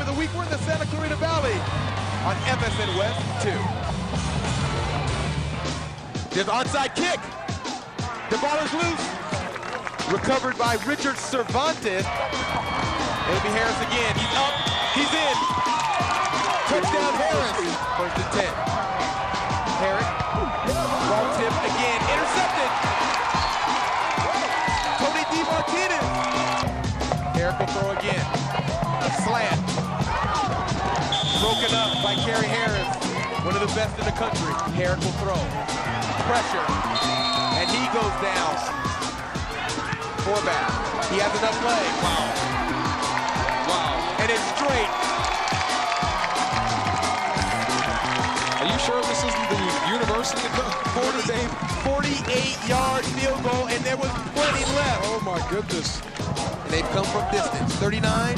of the week. We're in the Santa Clarita Valley on MSN West 2. There's an onside kick. The ball is loose. Recovered by Richard Cervantes. It'll be Harris again. He's up. He's in. Touchdown Harris. First and 10. Herrick. Wrong tip again. Intercepted. Tony DeMartinez. Herrick will throw again. A slant. Broken up by Kerry Harris. One of the best in the country. Herrick will throw. Pressure. And he goes down. Forback. He has enough leg. Wow. Wow. And it's straight. Are you sure this isn't the University of Notre Dame? 48-yard field goal, and there was plenty left. Oh my goodness. And they've come from distance. 39,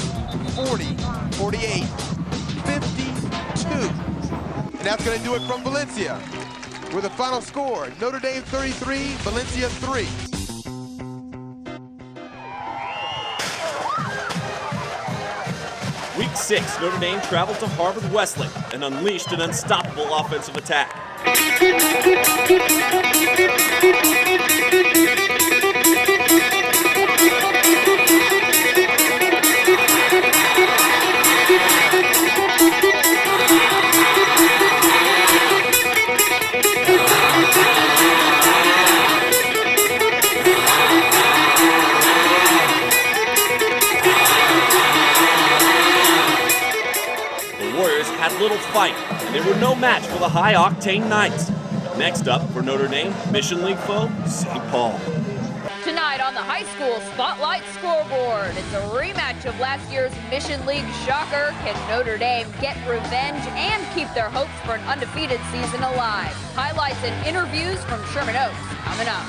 40, 48, 52. And that's going to do it from Valencia. With a final score, Notre Dame 33, Valencia 3. Week 6, Notre Dame traveled to Harvard-Westlake and unleashed an unstoppable offensive attack. Had little fight, and they were no match for the high-octane Knights. Next up for Notre Dame, Mission League foe, St. Paul. Tonight on the high school Spotlight Scoreboard, it's a rematch of last year's Mission League shocker. Can Notre Dame get revenge and keep their hopes for an undefeated season alive? Highlights and interviews from Sherman Oaks coming up.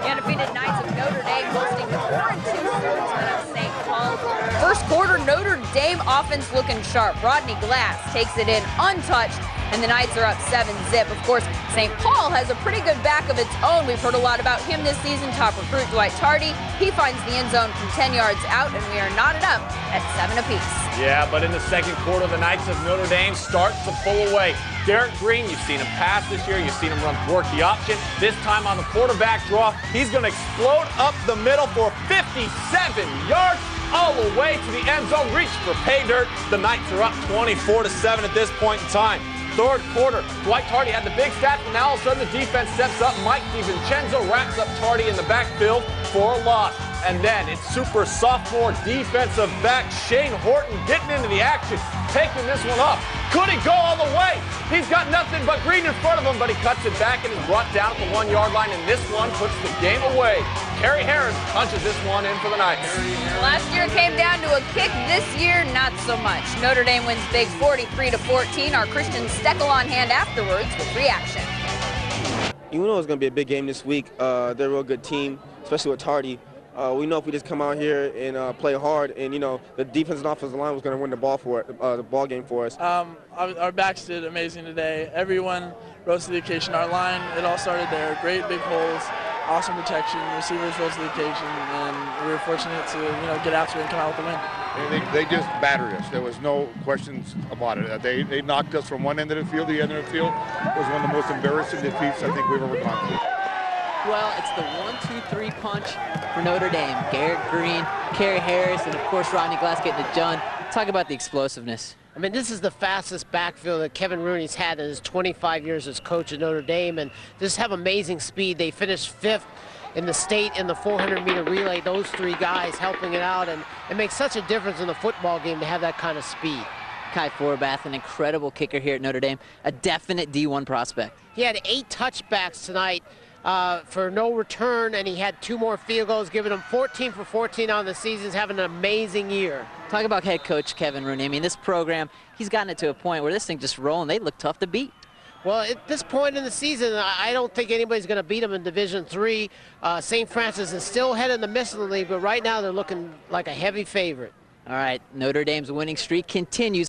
The undefeated Knights of Notre Dame hosting the 4-2 swordsmen of St. Paul. First quarter, Notre Dame offense looking sharp. Rodney Glass takes it in untouched, and the Knights are up 7-zip. Of course, St. Paul has a pretty good back of its own. We've heard a lot about him this season. Top recruit Dwight Tardy. He finds the end zone from 10 yards out, and we are knotted up at 7 apiece. Yeah, but in the second quarter, the Knights of Notre Dame start to pull away. Derek Green, you've seen him pass this year. You've seen him work the option. This time on the quarterback draw, he's going to explode up the middle for 57 yards. All the way to the end zone, reach for pay dirt. The Knights are up 24-7 at this point in time. Third quarter, Dwight Tardy had the big stats, but now all of a sudden the defense steps up. Mike DiVincenzo wraps up Tardy in the backfield for a loss. And then it's super sophomore defensive back Shane Horton getting into the action, taking this one up. Could he go all the way? He's got nothing but green in front of him, but he cuts it back and is brought down at the 1-yard line, and this one puts the game away. Kerry Harris punches this one in for the Knights. Last year came down to a kick. This year, not so much. Notre Dame wins big 43-14. Our Christian Steckel on hand afterwards with reaction. You know it's going to be a big game this week. They're a real good team, especially with Tardy. We know if we just come out here and play hard, and you know the defense and offensive line was going to win the ball game for us. Our backs did amazing today. Everyone rose to the occasion. Our line, it all started there. Great big holes, awesome protection. Receivers rose to the occasion, and we were fortunate to get out to it and come out with the win. They just battered us. There was no questions about it. They knocked us from one end of the field to the other end of the field. It was one of the most embarrassing defeats I think we've ever gone through. Well, it's the 1-2-3 punch for Notre Dame. Garrett Green, Kerry Harris, and of course Rodney Glass getting it done. Talk about the explosiveness. I mean, this is the fastest backfield that Kevin Rooney's had in his 25 years as coach at Notre Dame, and just have amazing speed. They finished 5th in the state in the 400-meter relay, those 3 guys helping it out, and it makes such a difference in the football game to have that kind of speed. Kai Forbath, an incredible kicker here at Notre Dame, a definite D1 prospect. He had 8 touchbacks tonight for no return, and he had 2 more field goals, giving him 14 for 14 on the season. He's having an amazing year. Talk about head coach Kevin Rooney. I mean, this program, he's gotten it to a point where this thing just rolling. They look tough to beat. Well, at this point in the season, I don't think anybody's going to beat them in Division III. St. Francis is still ahead in the Midland League, but right now they're looking like a heavy favorite. All right, Notre Dame's winning streak continues.